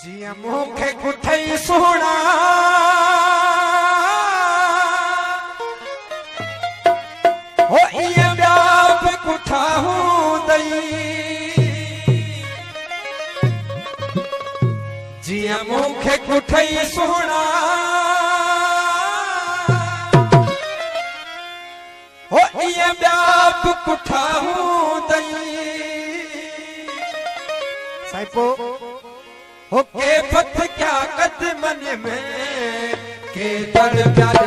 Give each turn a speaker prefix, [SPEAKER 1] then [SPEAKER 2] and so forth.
[SPEAKER 1] जिया मूंखे कुठई सोना हो इए ॿिया बि कुठा हूंदई जिया मूंखे कुठई सोना हो इए ॿिया बि कुठा हूंदई साईं हो के पथ क्या कदमन में के दर प्यार